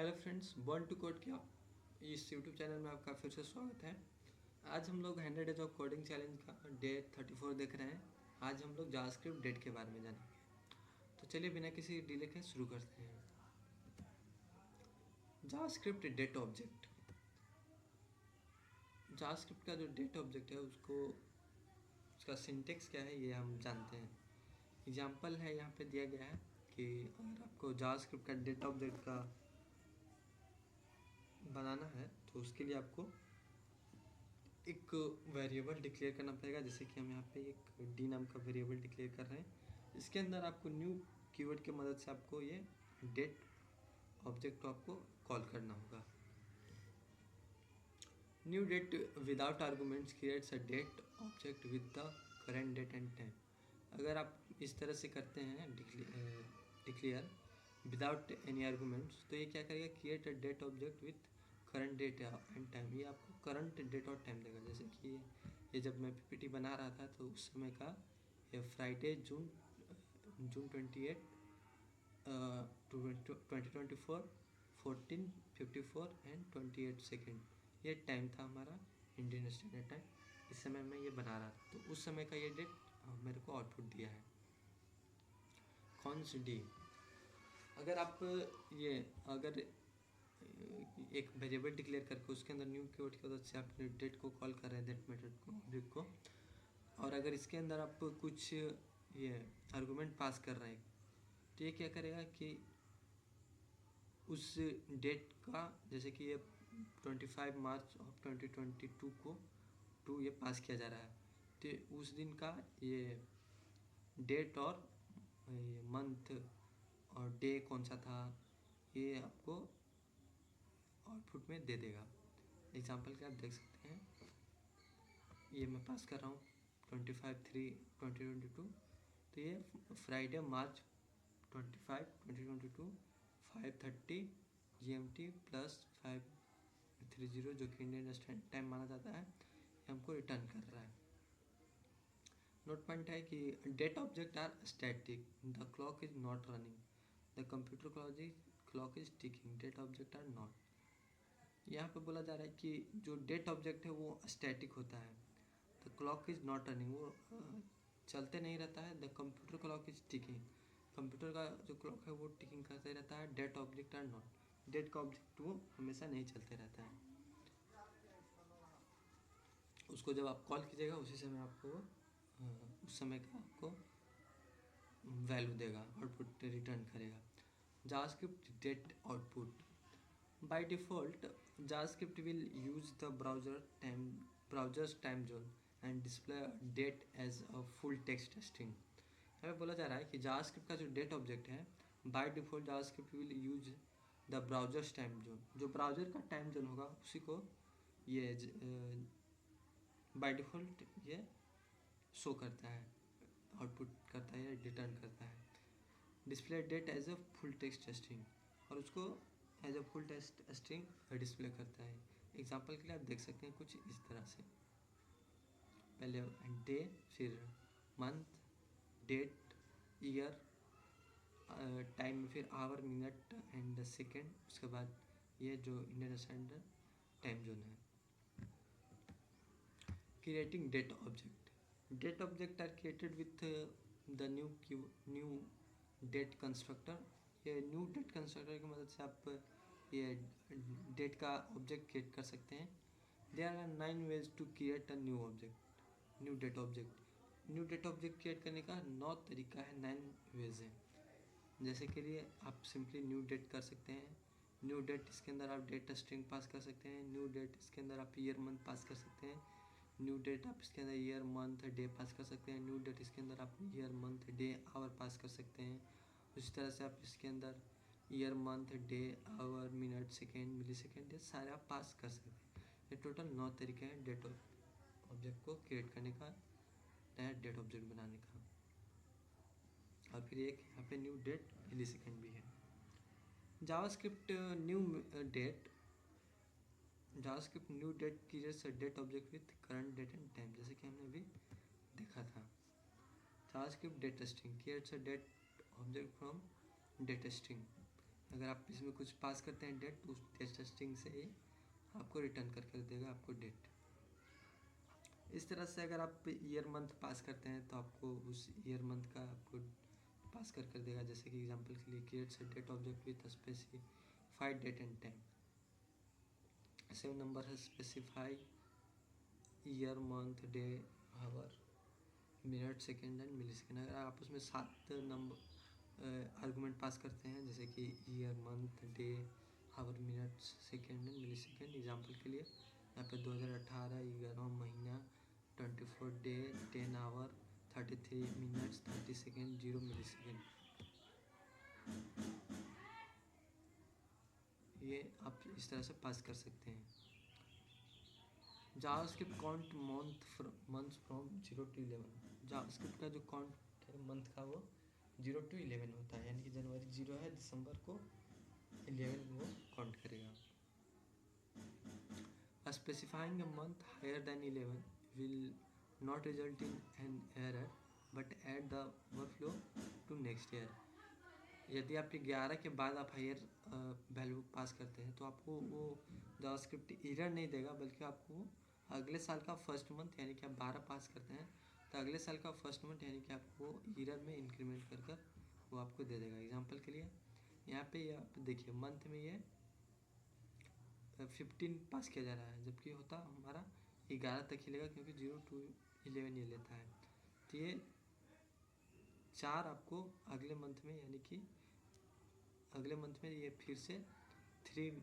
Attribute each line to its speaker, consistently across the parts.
Speaker 1: Hello friends, Born to Code के इस YouTube channel में आपका फिर से स्वागत है। आज हम लोग 100 डेज ऑफ कोडिंग चैलेंज का डे 34 देख रहे हैं। आज हम लोग जावास्क्रिप्ट डेट के बारे में जानेंगे। तो चलिए बिना किसी डिले के शुरू करते हैं। JavaScript date object. जावास्क्रिप्ट का जो डेट ऑब्जेक्ट है उसका सिंटेक्स क्या है ये हम जानते हैं। एग्जाम्पल है यहाँ पे दिया गया है कि अगर आपको जावास्क्रिप्ट का डेट ऑब्जेक्ट का बनाना है तो उसके लिए आपको एक वेरिएबल डिक्लेयर करना पड़ेगा। जैसे कि हम यहाँ पे एक डी नाम का वेरिएबल डिक्लेयर कर रहे हैं। इसके अंदर आपको न्यू कीवर्ड की मदद से आपको ये डेट ऑब्जेक्ट को आपको कॉल करना होगा। New date without arguments creates a date object with the current date and time. अगर आप इस तरह से करते हैं डिक्लेयर विदाउट एनी आर्गुमेंट्स तो ये क्या करेगा, create a date object with current date and time. ये आपको करंट डेट और टाइम देगा। जैसे कि ये जब मैं पीपीटी बना रहा था तो उस समय का ये फ्राइडे जून 28 2024 14:54 एंड 28 सेकेंड ये टाइम था हमारा इंडियन स्टैंडर्ड टाइम। इस समय मैं ये बना रहा था तो उस समय का ये डेट मेरे को आउटपुट दिया है। कॉन्स डी, अगर आप ये अगर एक वेरिएबल डिक्लेयर करके उसके अंदर न्यू कीवर्ड की मदद से आप डेट को कॉल कर रहे हैं, डेट मेथड को ऑब्जेक्ट को, और अगर इसके अंदर आप कुछ ये आर्गुमेंट पास कर रहे हैं तो ये क्या करेगा कि उस डेट का, जैसे कि ये 25 मार्च ऑफ 2022 को ये पास किया जा रहा है तो उस दिन का ये डेट और ये मंथ और डे कौन सा था ये आपको आउटपुट में दे देगा। एग्जांपल के आप देख सकते हैं, ये मैं पास कर रहा हूँ 25/3/2022 तो ये फ्राइडे मार्च 25/2022 5:30 GMT प्लस 5:30 जो कि इंडियन स्टैंडर्ड टाइम माना जाता है, ये हमको रिटर्न कर रहा है। नोट पॉइंट है कि date object are static, the clock is not running, the computer clock is ticking, date object are not. यहाँ पे बोला जा रहा है कि जो डेट ऑब्जेक्ट है वो स्टैटिक होता है, the clock is not running वो चलते नहीं रहता है, the computer clock is ticking computer का जो क्लॉक है वो टिकिंग करते रहता है, date object are not date का ऑब्जेक्ट वो हमेशा नहीं चलते रहता है। उसको जब आप कॉल कीजिएगा उसी समय आपको उस समय का आपको वैल्यू देगा, आउटपुट रिटर्न करेगा। JavaScript date output, by default JavaScript will use the browser's time zone and display a date as a full text string। हमें बोला जा रहा है कि JavaScript का जो डेट ऑब्जेक्ट है by default JavaScript will use the browser's time zone, जो ब्राउज़र का टाइम जोन होगा उसी को ये by default ये शो करता है, आउटपुट करता है या रिटर्न करता है। Display date as a full text string, और उसको as a full text string display करता है। एग्जांपल के लिए आप देख सकते हैं कुछ इस तरह से, पहले डे, फिर मंथ, डेट, ईयर, टाइम, फिर आवर, मिनट एंड सेकेंड, उसके बाद ये जो इंडियन स्टैंडर्ड टाइम जोन है। Creating date object, date object are created with the new date constructor. ये न्यू डेट कंस्ट्रक्टर की मदद से आप ये डेट का ऑब्जेक्ट क्रिएट कर सकते हैं। There are 9 ways to create a new object, new date object. New date object create करने का 9 तरीका है, 9 वेज है। जैसे के लिए आप सिंपली न्यू डेट कर सकते हैं, न्यू डेट इसके अंदर आप डेट स्ट्रिंग पास कर सकते हैं, न्यू डेट इसके अंदर आप ईयर मंथ पास कर सकते हैं, न्यू डेट आप इसके अंदर ईयर मंथ डे पास कर सकते हैं, न्यू डेट इसके अंदर आप year month day hour pass कर सकते हैं। उसी तरह से आप इसके अंदर year month day hour minute second millisecond ये सारे आप पास कर सकते हैं। ये टोटल 9 तरीके हैं डेट ऑब्जेक्ट को क्रिएट करने का, नया डेट ऑब्जेक्ट बनाने का। और फिर एक यहाँ पे न्यू डेट मिली सेकेंड भी है। JavaScript new date creates date object with current date and time, जैसे कि हमने अभी देखा था। JavaScript date string creates a date object from date string, अगर आप इसमें कुछ पास करते हैं डेट, तो उस टेस्ट स्ट्रिंग से ही आपको रिटर्न करके देगा आपको डेट। इस तरह से अगर आप ईयर मंथ पास करते हैं तो आपको उस ईयर मंथ का आपको पास कर देगा। जैसे कि एग्जांपल के लिए creates a date object with specified date and time, same number है specify year month day hour minute second and millisecond. अगर आप उसमें 7 नंबर आर्गूमेंट पास करते हैं, जैसे कि year month day hour minute second and millisecond, example के लिए यहाँ पे 2018 11वां महीना 24 day 10 hour 33 minutes 30 second 0 millisecond, ये आप इस तरह से पास कर सकते हैं। JavaScript count month from 0 to 11। JavaScript का जो काउंट है मंथ का वो 0 to 11 होता है, यानी कि जनवरी 0 है, दिसंबर को 11 वो काउंट करेगा। Specifying a month higher than 11 will not result in an error but add the overflow to next year. यदि आप 11 के बाद आप हायर वैल्यू पास करते हैं तो आपको वो जावास्क्रिप्ट एरर नहीं देगा, बल्कि आपको अगले साल का फर्स्ट मंथ, यानी कि आप 12 पास करते हैं तो अगले साल का फर्स्ट मंथ यानी कि आपको ईयर में इंक्रीमेंट कर कर वो आपको दे देगा। एग्जांपल के लिए यहाँ पे आप देखिए मंथ में ये 15 पास किया जा रहा है, जबकि होता हमारा 11 तक ही लेगा, क्योंकि 0 to 11 ये लेता है। तो ये 4 आपको अगले मंथ में, यानी कि अगले मंथ में ये फिर से 3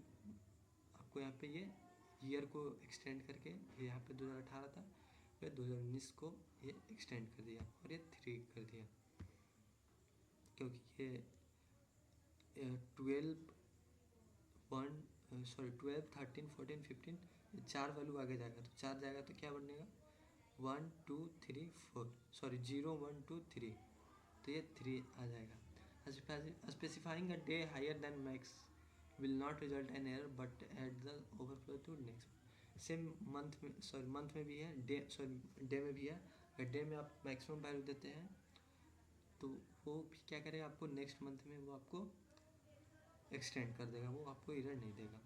Speaker 1: आपको यहाँ पे ये ईयर को एक्सटेंड करके, यहाँ पे 2018 था, फिर 2019 को ये एक्सटेंड कर दिया और ये 3 कर दिया, क्योंकि ये 12 13 14 15 ये 4 वैल्यू आगे जाएगा, तो 4 जाएगा तो क्या बनेगा 1 2 3 4 सॉरी 0 1 2 3, तो ये 3 आ जाएगा। Specifying a day higher than max will not result in error but add the overflow to next। Same month में भी है, डे में भी है। अगर डे में आप मैक्सिमम वैल्यू देते हैं तो वो भी क्या करेगा, आपको नेक्स्ट मंथ में वो आपको एक्सटेंड कर देगा, वो आपको एरर नहीं देगा।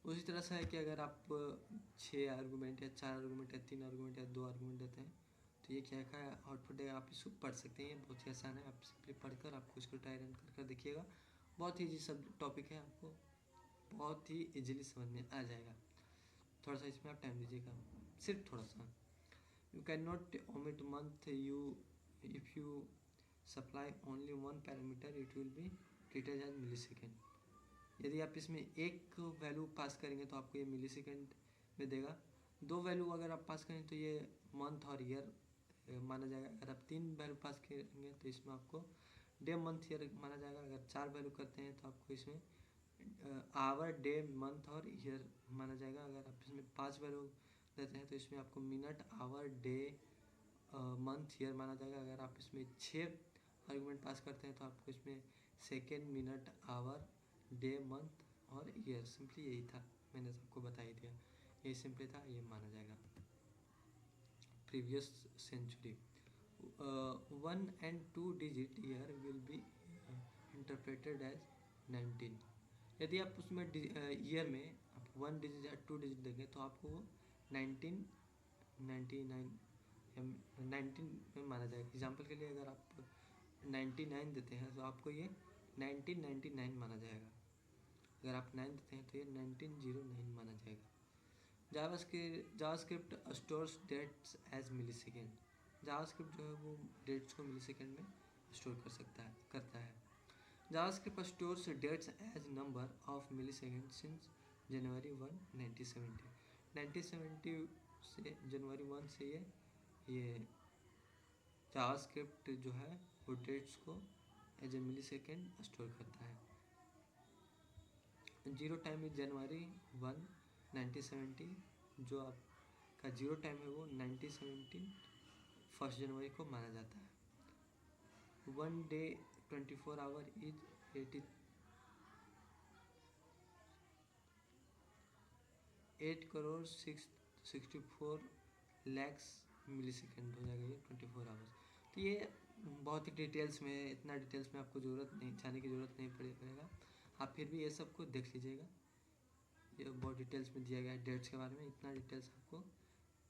Speaker 1: उसी तरह से है कि अगर आप 6 आर्गूमेंट या 4 आर्गूमेंट या 3 आर्गूमेंट या 2 आर्गूमेंट देते हैं तो ये क्या है आउटपुट देगा। आप इसको पढ़ सकते हैं, ये बहुत ही आसान है, आप सिंपली पढ़कर आपको इसको ट्राई रन कर देखिएगा। बहुत ही ईजी सब टॉपिक है, आपको बहुत ही इजीली समझ में आ जाएगा। थोड़ा सा इसमें आप टाइम दीजिएगा, सिर्फ थोड़ा सा। You can not omit month if you supply only one parameter it will be treated as millisecond. यदि आप इसमें एक वैल्यू पास करेंगे तो आपको ये मिली सेकेंड में देगा। 2 वैल्यू अगर आप पास करें तो ये मंथ और ईयर माना जाएगा। अगर आप 3 वैल्यू पास करेंगे तो इसमें आपको डे मंथ ईयर माना जाएगा। अगर 4 वैल्यू करते हैं तो आपको इसमें आवर डे मंथ और ईयर माना जाएगा। अगर आप इसमें 5 वैल्यू देते हैं तो इसमें आपको minute hour day month year माना जाएगा। अगर आप इसमें 6 आर्गूमेंट पास करते हैं तो आपको इसमें second minute hour day month और ईयर, सिंपली यही था, मैंने सबको बता ही दिया, यही सिंपली था, ये माना जाएगा। Previous century 1 and 2 digit year will be interpreted as 19। यदि आप उसमें ईयर में आप 1 डिजिट या 2 डिजिट देंगे तो आपको वो 1999 में माना जाएगा। एग्जाम्पल के लिए अगर आप 99 देते हैं तो आपको ये 1999 माना जाएगा। अगर आप 9 देते हैं तो ये 1909 माना जाएगा। जावास्क्रिप्ट स्टोर्स डेट्स एज मिली सेकेंड। जावास्क्रिप्ट जो है वो डेट्स को मिली सेकेंड में स्टोर करता है। JavaScript stores dates as number of millisecond since January 1 1970 से जनवरी 1 से ये जावास्क्रिप्ट जो है वो डेट्स को as a millisecond store करता है। 0 टाइम इज जनवरी 1 1970, जो आपका 0 टाइम है वो 1917 1 जनवरी को माना जाता है। 1 day 24 hour is 8 crore 64 lakhs millisecond हो जाएगा ये 24 आवर्स। तो ये बहुत ही डिटेल्स में, इतना डिटेल्स में आपको ज़रूरत नहीं, जाने की ज़रूरत नहीं पड़ेगा। आप फिर भी ये सब को देख लीजिएगा, ये बहुत डिटेल्स में दिया गया है डेट्स के बारे में। इतना डिटेल्स आपको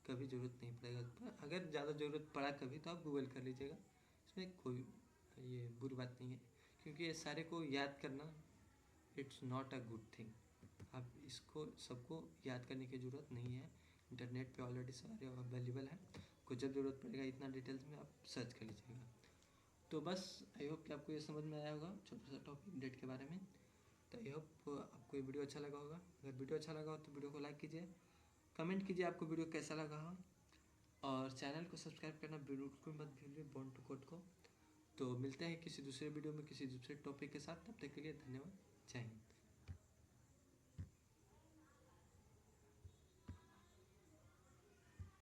Speaker 1: कभी ज़रूरत नहीं पड़ेगा, पर अगर ज़्यादा ज़रूरत पड़ा कभी तो आप गूगल कर लीजिएगा, इसमें कोई ये बुरी बात नहीं है, क्योंकि ये सारे को याद करना it's not a good thing. आप इसको सबको याद करने की ज़रूरत नहीं है, इंटरनेट पे ऑलरेडी सारे अवेलेबल है, को जब ज़रूरत पड़ेगा इतना डिटेल्स में आप सर्च कर लीजिएगा। तो बस आई होप कि आपको ये समझ में आया होगा छोटा सा टॉपिक डेट के बारे में। तो आई होप आपको ये वीडियो अच्छा लगा होगा। अगर वीडियो अच्छा लगा हो तो वीडियो को लाइक कीजिए, कमेंट कीजिए आपको वीडियो कैसा लगा हो, और चैनल को सब्सक्राइब करना बिल्कुल मत भूलिए बॉन्ड टू कोड को। तो मिलते हैं किसी दूसरे वीडियो में किसी दूसरे टॉपिक के साथ, तब तक के लिए धन्यवाद, जय हिंद।